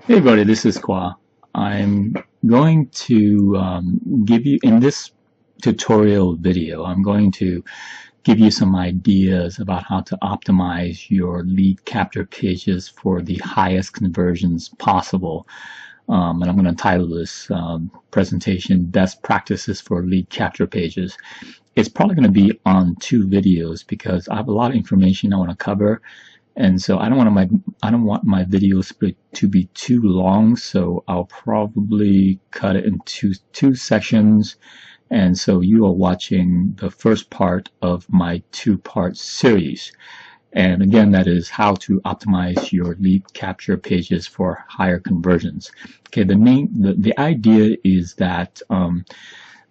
Hey buddy, this is Kwa. I'm going to give you, in this tutorial video, I'm going to give you some ideas about how to optimize your lead capture pages for the highest conversions possible. And I'm going to title this presentation, Best Practices for Lead Capture Pages. It's probably going to be on two videos because I have a lot of information I want to cover. And so I don't want my videos to be too long, so I'll probably cut it into two sections. And so you are watching the first part of my two-part series. And again, that is how to optimize your lead capture pages for higher conversions. Okay, the idea is that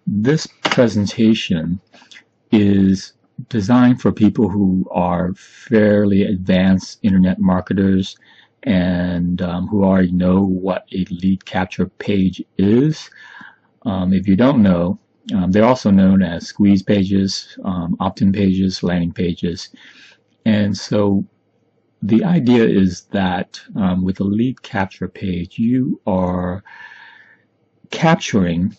this presentation is designed for people who are fairly advanced internet marketers and who already know what a lead capture page is. If you don't know, they're also known as squeeze pages, opt-in pages, landing pages. And so the idea is that with a lead capture page, you are capturing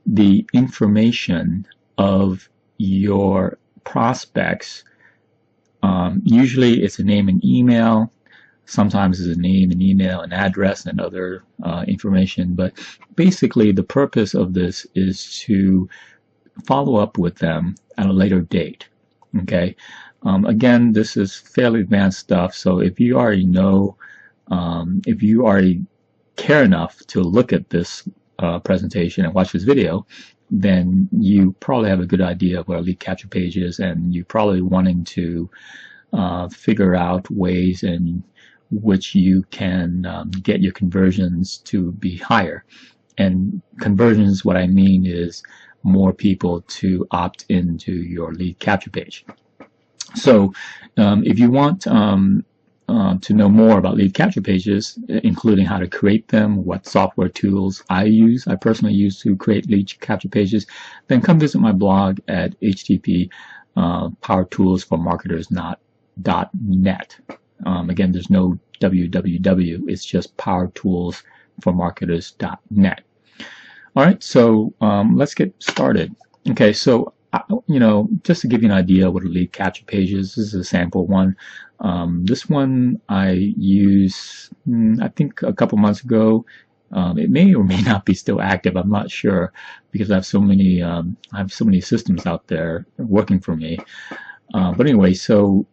the information of your prospects. Usually it's a name and email. Sometimes it's a name and email and address and other information. But basically the purpose of this is to follow up with them at a later date. Okay. Again, this is fairly advanced stuff. So if you already know, if you already care enough to look at this presentation and watch this video, then you probably have a good idea of what a lead capture page is, and you're probably wanting to figure out ways in which you can get your conversions to be higher. And conversions, what I mean is more people to opt into your lead capture page. So if you want to know more about lead capture pages, including how to create them, what software tools I personally use to create lead capture pages, then come visit my blog at http powertoolsformarketers.net. Again, there's no www, it's just powertoolsformarketers.net. All right, so let's get started. Okay, so just to give you an idea what a lead capture page is, this is a sample one. This one I used, I think, a couple months ago. It may or may not be still active. I'm not sure because I have so many systems out there working for me. But anyway, so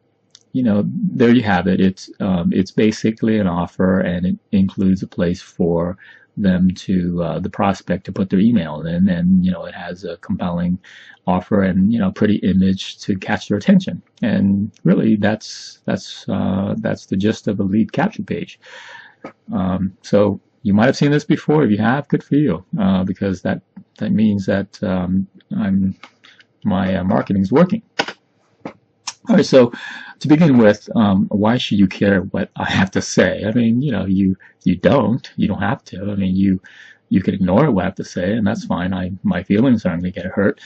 there you have it. It's basically an offer, and it includes a place for them to the prospect to put their email in, and it has a compelling offer and pretty image to catch their attention. And really, that's the gist of a lead capture page. So you might have seen this before. If you have, good for you, because that means that my marketing is working. All right, so to begin with, why should you care what I have to say? I mean, you don't have to. I mean, you can ignore what I have to say, and that's fine. My feelings aren't going to get hurt.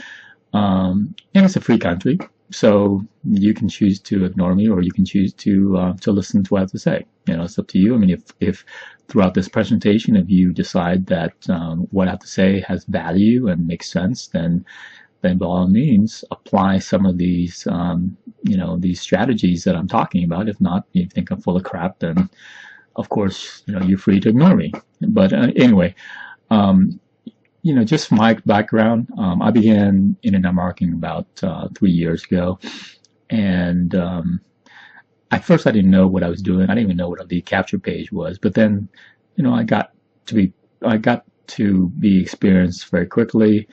And it's a free country, so you can choose to ignore me, or you can choose to listen to what I have to say. It's up to you. I mean, if throughout this presentation, if you decide that what I have to say has value and makes sense, then by all means apply some of these these strategies that I'm talking about. If not, you think I'm full of crap, then of course you're free to ignore me. But anyway, just my background, I began internet marketing about 3 years ago, and at first I didn't know what I was doing. I didn't even know what a lead capture page was. But then I got to be experienced very quickly.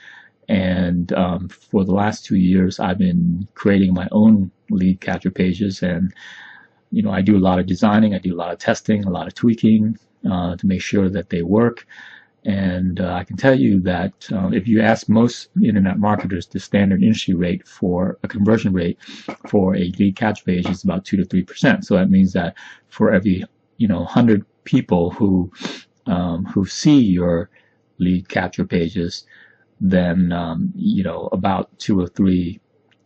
And for the last 2 years, I've been creating my own lead capture pages, and I do a lot of designing, I do a lot of testing, a lot of tweaking to make sure that they work. And I can tell you that if you ask most internet marketers, the standard industry rate for a conversion rate for a lead capture page is about 2 to 3%. So that means that for every 100 people who see your lead capture pages, then about 2 or 3,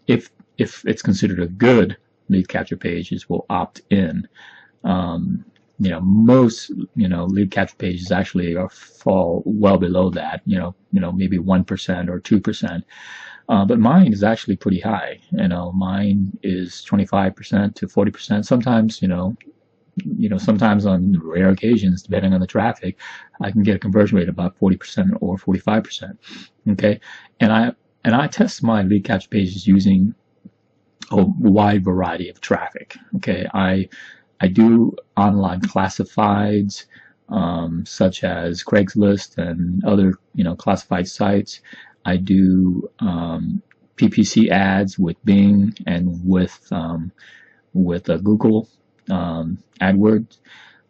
if it's considered a good lead capture pages will opt in. Most lead capture pages actually fall well below that. Maybe 1% or 2%. But mine is actually pretty high. Mine is 25% to 40%. Sometimes, sometimes on rare occasions, depending on the traffic, I can get a conversion rate of about 40% or 45%. Okay, and I test my lead capture pages using a wide variety of traffic. Okay, I do online classifieds, such as Craigslist and other classified sites. I do PPC ads with Bing and with Google AdWords.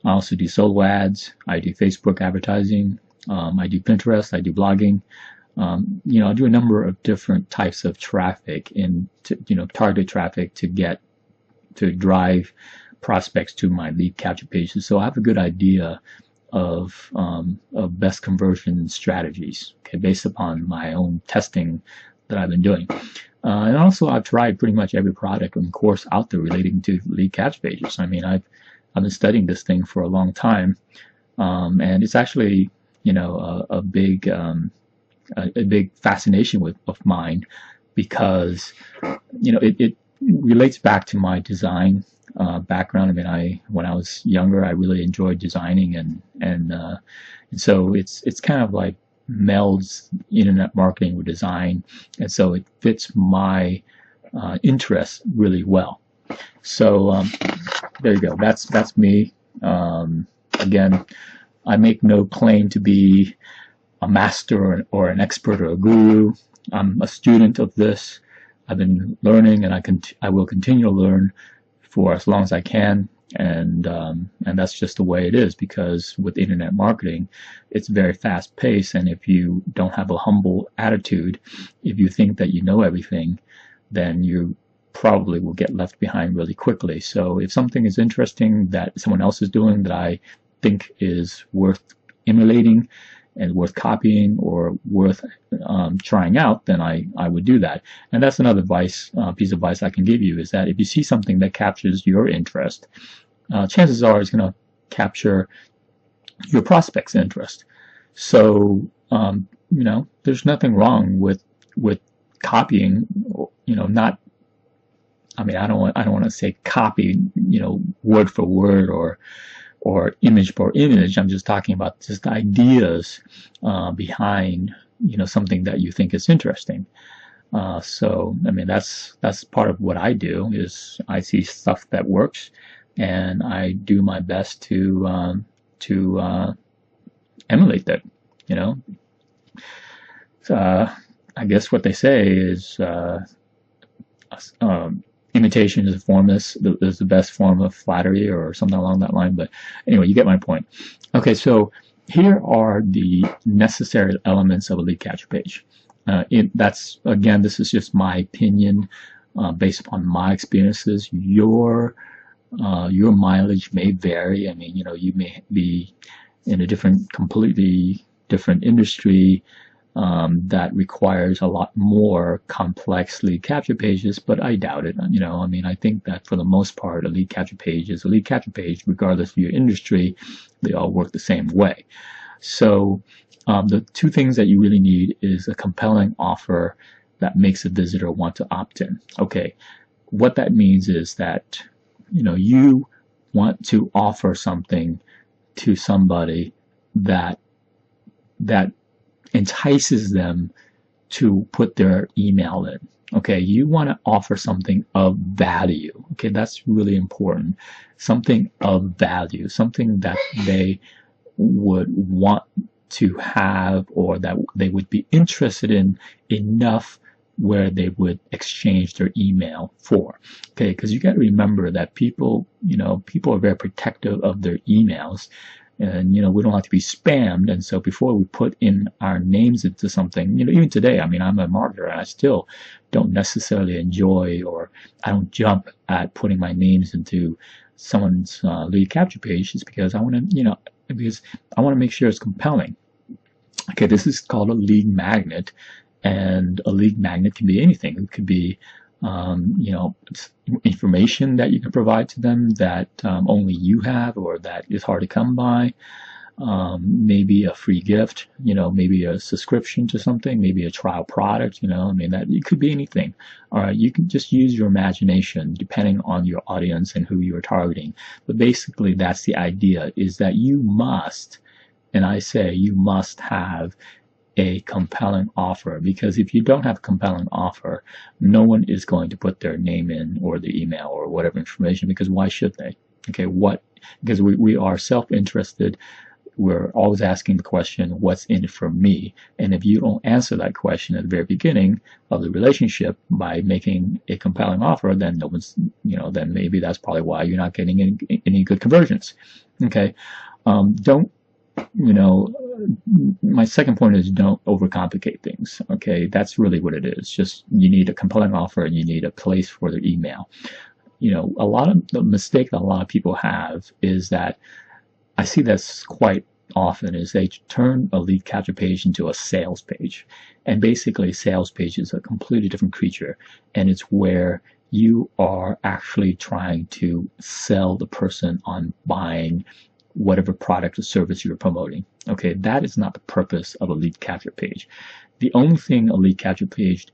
I also do solo ads. I do Facebook advertising. I do Pinterest. I do blogging. I do a number of different types of traffic targeted traffic to drive prospects to my lead capture pages. So I have a good idea of best conversion strategies, okay, based upon my own testing that I've been doing. And also, I've tried pretty much every product and course out there relating to lead capture pages. I mean, I've been studying this thing for a long time, and it's actually a big fascination of mine, because it relates back to my design background. I mean, when I was younger, I really enjoyed designing, and so it's kind of like melds internet marketing with design, and so it fits my interests really well. So there you go. That's me. Again, I make no claim to be a master or an expert or a guru. I'm a student of this. I've been learning, and I will continue to learn for as long as I can, and that's just the way it is, because with internet marketing, it's very fast paced, and if you don't have a humble attitude, if you think that you know everything, then you probably will get left behind really quickly. So if something is interesting that someone else is doing that I think is worth emulating and worth copying or worth trying out, then I would do that. And that's another piece of advice I can give you, is that if you see something that captures your interest, chances are it's going to capture your prospect's interest. So there's nothing wrong with copying. Not. I mean, I don't want to say copy, word for word or image for image. I'm just talking about just ideas behind something that you think is interesting. So I mean, that's part of what I do, is I see stuff that works, and I do my best to emulate that. I guess what they say is imitation is the best form of flattery, or something along that line. But anyway, you get my point. Okay, so here are the necessary elements of a lead capture page. This is just my opinion based upon my experiences. Your mileage may vary. I mean, you may be in a completely different industry that requires a lot more complex lead capture pages, but I doubt it. I mean, I think that for the most part, a lead capture page is a lead capture page, regardless of your industry. They all work the same way. So the two things that you really need is a compelling offer that makes a visitor want to opt in. Okay, what that means is that you want to offer something to somebody that entices them to put their email in. Okay, you want to offer something of value. Okay, that's really important. Something of value, something that they would want to have, or that they would be interested in enough where they would exchange their email for. Okay, because you got to remember that people are very protective of their emails. And we don't like to be spammed, and so before we put in our names into something, even today, I mean, I'm a marketer, and I still don't necessarily enjoy, or I don't jump at putting my names into someone's lead capture page, is because I want to make sure it's compelling. Okay, this is called a lead magnet, and a lead magnet can be anything. It could be you know, information that you can provide to them that only you have or that is hard to come by. Maybe a free gift, you know, maybe a subscription to something, maybe a trial product, you know, I mean, that it could be anything. All right, you can just use your imagination depending on your audience and who you're targeting. But basically, that's the idea, is that you must, and I say you must have a compelling offer, because if you don't have a compelling offer, no one is going to put their name in or the email or whatever information, because why should they? Okay, because we are self-interested. We're always asking the question, what's in it for me? And if you don't answer that question at the very beginning of the relationship by making a compelling offer, then no one's, you know, then maybe that's probably why you're not getting any good conversions. Okay. Don't, you know, my second point is don't overcomplicate things. Okay. That's really what it is. Just, you need a compelling offer and you need a place for their email. You know, a lot of the mistake that a lot of people have is that, I see this quite often, is they turn a lead capture page into a sales page. And basically, a sales page is a completely different creature. And it's where you are actually trying to sell the person on buying whatever product or service you're promoting. Okay, that is not the purpose of a lead capture page. The only thing a lead capture page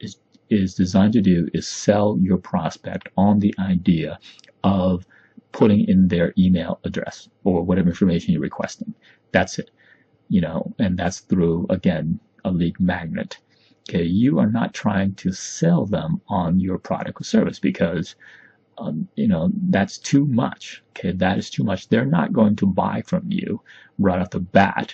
is designed to do is sell your prospect on the idea of putting in their email address or whatever information you're requesting. That's it, you know, and that's through, again, a lead magnet. Okay, you are not trying to sell them on your product or service, because, you know, that's too much. Okay, that is too much. They're not going to buy from you right off the bat.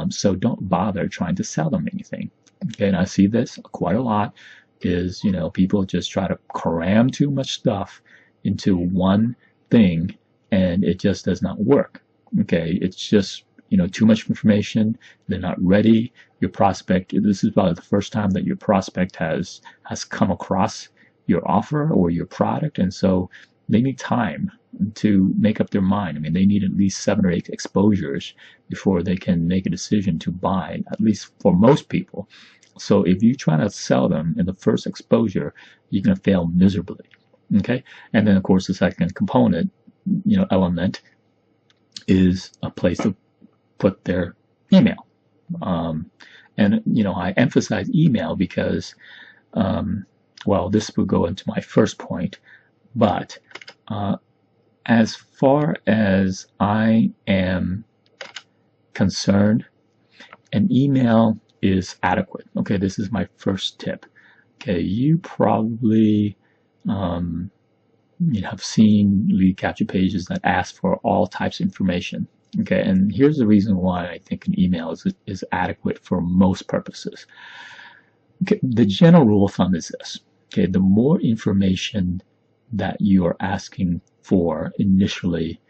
So don't bother trying to sell them anything. Okay, and I see this quite a lot, is, you know, people just try to cram too much stuff into one thing, and it just does not work. Okay, it's just, you know, too much information. They're not ready. Your prospect, this is probably the first time that your prospect has come across your offer or your product, and so they need time to make up their mind. I mean, they need at least 7 or 8 exposures before they can make a decision to buy, at least for most people. So if you try to sell them in the first exposure, you're going to fail miserably. Okay, and then of course the second component, you know, element is a place to put their email. And you know, I emphasize email because, well, this will go into my first point, but as far as I am concerned, an email is adequate. Okay, this is my first tip. Okay, you probably you know, have seen lead capture pages that ask for all types of information. Okay, and here's the reason why I think an email is adequate for most purposes. Okay, the general rule of thumb is this. Okay, the more information that you are asking for initially,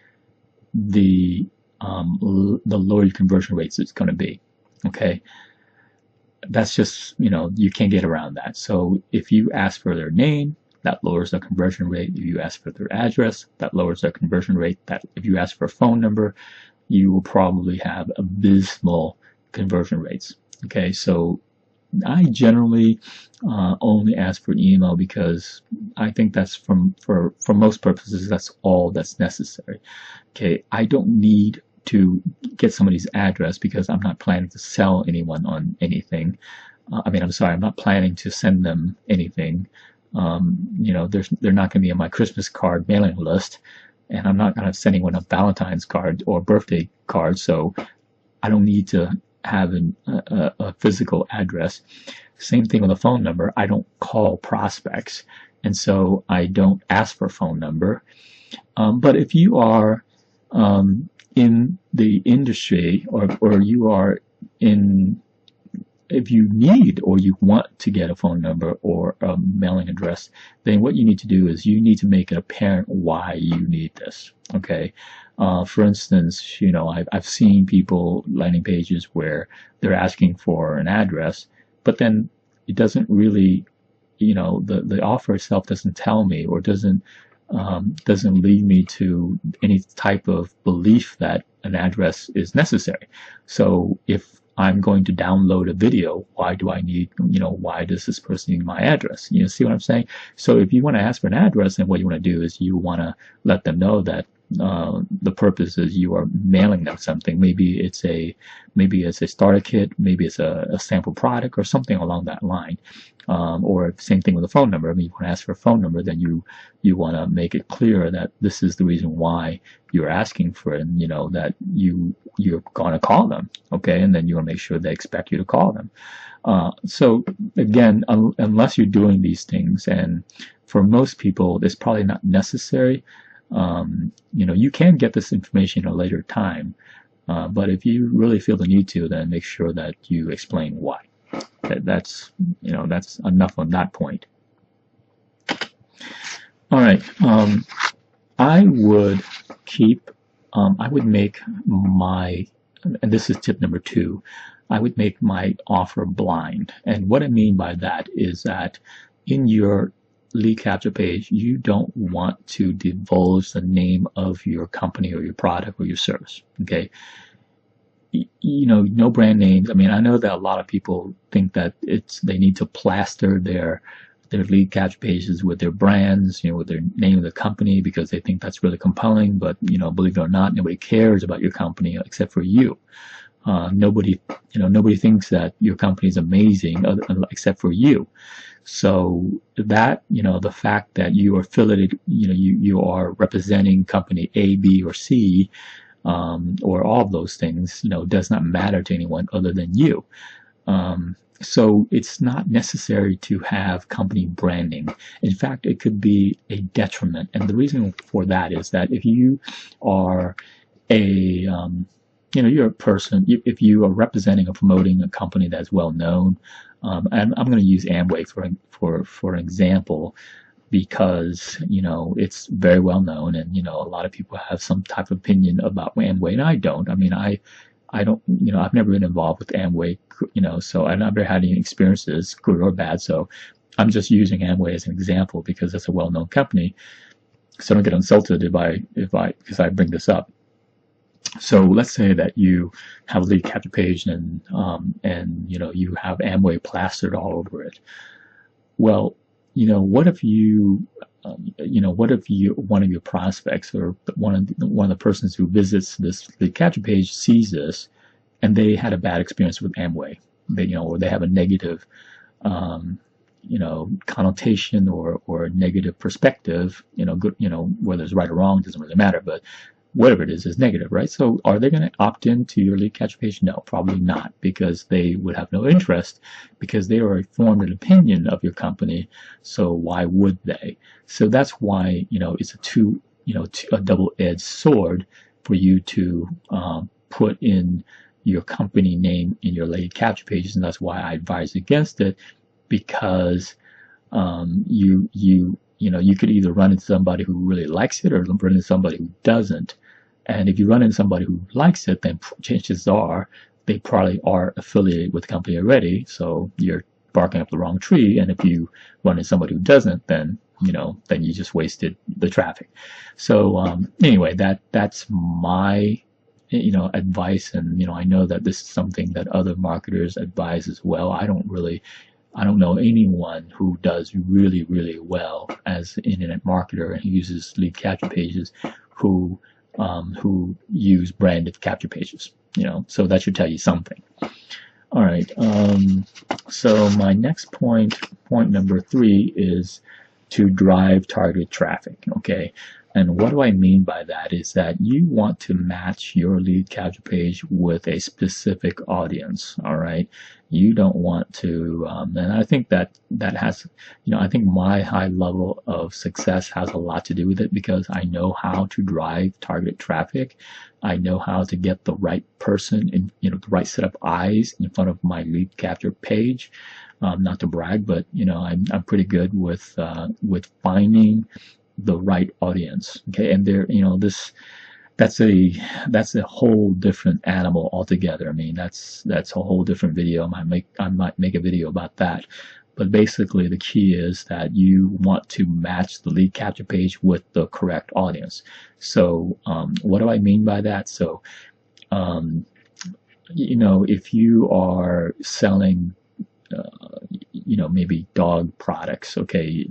the lower your conversion rates is going to be. Okay, that's just, you know, you can't get around that. So if you ask for their name, that lowers the conversion rate. If you ask for their address, that lowers their conversion rate. That if you ask for a phone number, you will probably have abysmal conversion rates. Okay, so I generally only ask for email because I think that's for most purposes, that's all that's necessary. Okay, I don't need to get somebody's address because I'm not planning to sell anyone on anything. I'm not planning to send them anything. You know, they're not going to be on my Christmas card mailing list, and I'm not going to send anyone a Valentine's card or birthday card, so I don't need to have a physical address. Same thing with a phone number. I don't call prospects, and so I don't ask for a phone number. But if you are in the industry, or you are in, if you need or you want to get a phone number or a mailing address, then what you need to do is you need to make it apparent why you need this. Okay. For instance, you know, I've seen people landing pages where they're asking for an address, but then it doesn't really, you know, the offer itself doesn't tell me or doesn't lead me to any type of belief that an address is necessary. So if I'm going to download a video. Why do I need, why does this person need my address? See what I'm saying? So if you want to ask for an address, then what you want to do is you want to let them know that the purpose is you are mailing them something. Maybe it's a starter kit, maybe it's a sample product or something along that line. Or same thing with a phone number. I mean, you want to ask for a phone number, then you want to make it clear that this is the reason why you're asking for it, and that you're going to call them, okay? And then you want to make sure they expect you to call them. So again, unless you're doing these things, and for most people, it's probably not necessary. You can get this information at a later time, but if you really feel the need to, then make sure that you explain why. That's enough on that point. All right. I would make my, and this is tip number 2, I would make my offer blind. And what I mean by that is that in your lead capture page, you don't want to divulge the name of your company or your product or your service, okay? No brand names. I mean, I know that a lot of people think that they need to plaster their lead capture pages with their brands, with their name of the company, because they think that's really compelling. But believe it or not, nobody cares about your company except for you. Nobody thinks that your company is amazing except for you. So that, the fact that you are affiliated, you are representing company A, B, or C, or all of those things, does not matter to anyone other than you. So it's not necessary to have company branding. In fact, it could be a detriment. And the reason for that is that if you are you're a person, if you are representing or promoting a company that's well known, and I'm going to use Amway for an example, because it's very well known, and a lot of people have some type of opinion about Amway, and I don't. I mean, I don't, I've never been involved with Amway, so I've never had any experiences, good or bad. So I'm just using Amway as an example because it's a well-known company. So don't get insulted because I bring this up. So let's say that you have a lead capture page and you have Amway plastered all over it. Well, what if one of your prospects or one of the persons who visits this lead capture page sees this, and they had a bad experience with Amway, or they have a negative, connotation or negative perspective, good, whether it's right or wrong doesn't really matter, but whatever it is negative, right? So are they going to opt into your lead capture page? No, probably not, because they would have no interest, because they already formed an opinion of your company. So why would they? So that's why, it's a double-edged sword for you to put in your company name in your lead capture pages. And that's why I advise against it, because you could either run into somebody who really likes it or run into somebody who doesn't. And if you run into somebody who likes it, then chances are they probably are affiliated with the company already. So you're barking up the wrong tree. And if you run into somebody who doesn't, then you just wasted the traffic. So anyway, that's my advice. And I know that this is something that other marketers advise as well. I don't know anyone who does really, really well as an internet marketer and uses lead capture pages who use branded capture pages. So that should tell you something. All right. So my next point number 3, is to drive targeted traffic. Okay. And what do I mean by that is that you want to match your lead capture page with a specific audience. All right. You don't want to, and I think that has, I think my high level of success has a lot to do with it, because I know how to drive targeted traffic. I know how to get the right person in, the right set of eyes in front of my lead capture page. Not to brag, but I'm pretty good with finding the right audience. Okay, and there, that's a whole different animal altogether. I mean, that's a whole different video. I might make a video about that. But basically, the key is that you want to match the lead capture page with the correct audience. So, what do I mean by that? So, if you are selling, maybe dog products, okay,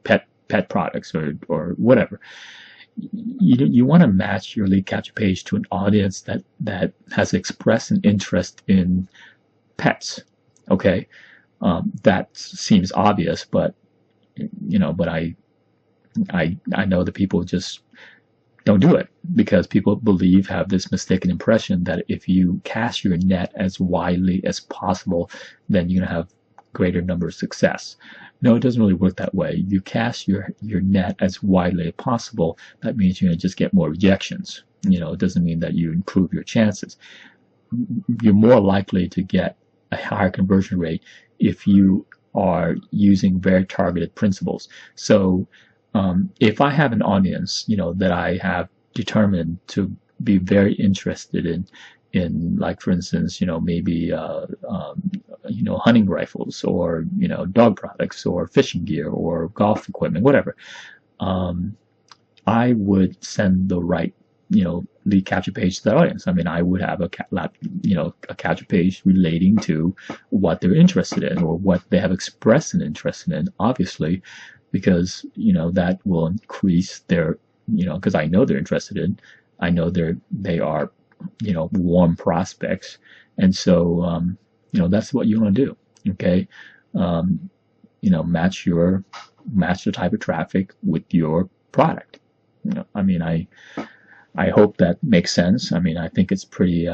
pet products or whatever, you want to match your lead capture page to an audience that has expressed an interest in pets. Okay, that seems obvious, but but I know that people just don't do it because people have this mistaken impression that if you cast your net as widely as possible, then you're gonna have greater number of success. No, it doesn't really work that way. You cast your net as widely as possible. That means you're gonna just get more rejections. It doesn't mean that you improve your chances. You're more likely to get a higher conversion rate if you are using very targeted principles. So if I have an audience, that I have determined to be very interested in like, for instance, maybe hunting rifles or dog products or fishing gear or golf equipment, whatever, I would send the right lead capture page to that audience. I mean, I would have a capture page relating to what they're interested in or what they have expressed an interest in, obviously, because that will increase their because I know they're interested in. I know they are warm prospects, and so that's what you want to do. Okay, match the type of traffic with your product. I mean, I hope that makes sense. I mean, I think it's pretty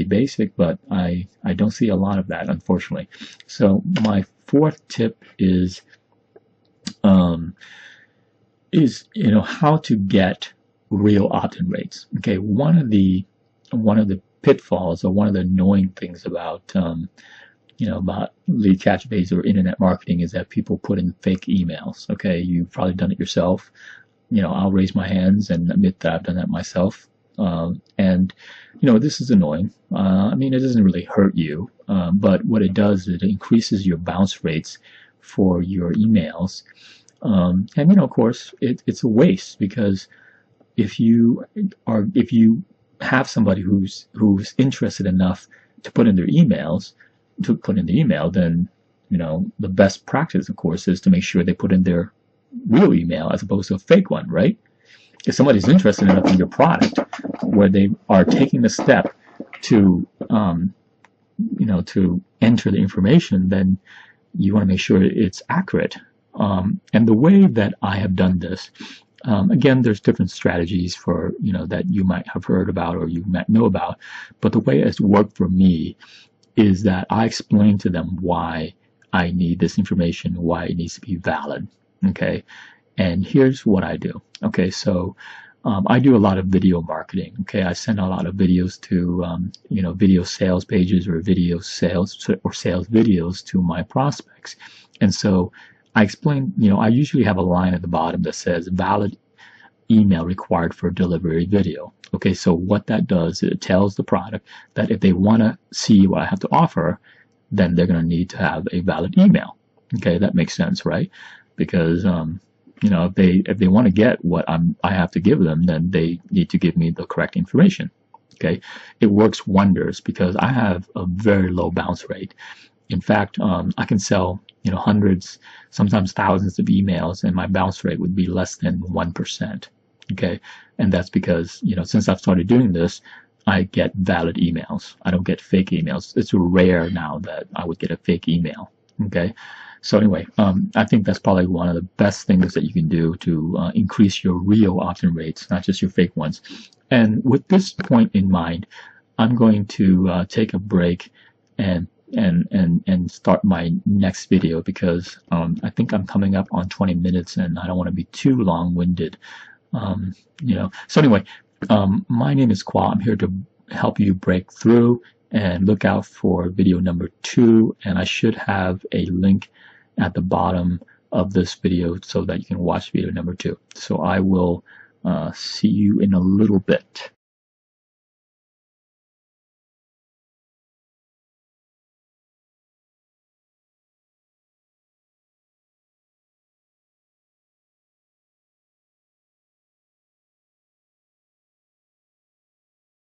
basic, but I don't see a lot of that, unfortunately. So my fourth tip is how to get real opt-in rates. Okay, one of the pitfalls or one of the annoying things about about lead capture pages or internet marketing is that people put in fake emails. Okay, you've probably done it yourself. I'll raise my hands and admit that I've done that myself. And this is annoying. I mean, it doesn't really hurt you, but what it does is it increases your bounce rates for your emails. And of course, it's a waste, because if you have somebody who's interested enough to put in their emails, then the best practice, of course, is to make sure they put in their real email as opposed to a fake one, right? If somebody's interested enough in your product, where they are taking the step to to enter the information, then you want to make sure it's accurate. And the way that I have done this, again, there's different strategies for that you might have heard about or you might know about, but the way it's worked for me is that I explain to them why I need this information, why it needs to be valid. Okay, and here's what I do. Okay, so I do a lot of video marketing. Okay, I send a lot of videos to video sales pages or video sales or sales videos to my prospects, and so I explain. I usually have a line at the bottom that says valid email required for delivery video. Okay, so what that does, it tells the product that if they want to see what I have to offer, then they're going to need to have a valid email. Okay, that makes sense, right? Because if they want to get what I have to give them, then they need to give me the correct information. Okay, it works wonders because I have a very low bounce rate. In fact, I can sell hundreds, sometimes thousands of emails, and my bounce rate would be less than 1%. Okay, and that's because since I've started doing this, I get valid emails. I don't get fake emails. It's rare now that I would get a fake email. Okay, so anyway, I think that's probably one of the best things that you can do to increase your real opt-in rates, not just your fake ones. And with this point in mind, I'm going to take a break and start my next video, because I think I'm coming up on 20 minutes and I don't want to be too long-winded. So anyway, my name is Kwa. I'm here to help you break through, and look out for video number 2, and I should have a link at the bottom of this video so that you can watch video number 2. So I will see you in a little bit.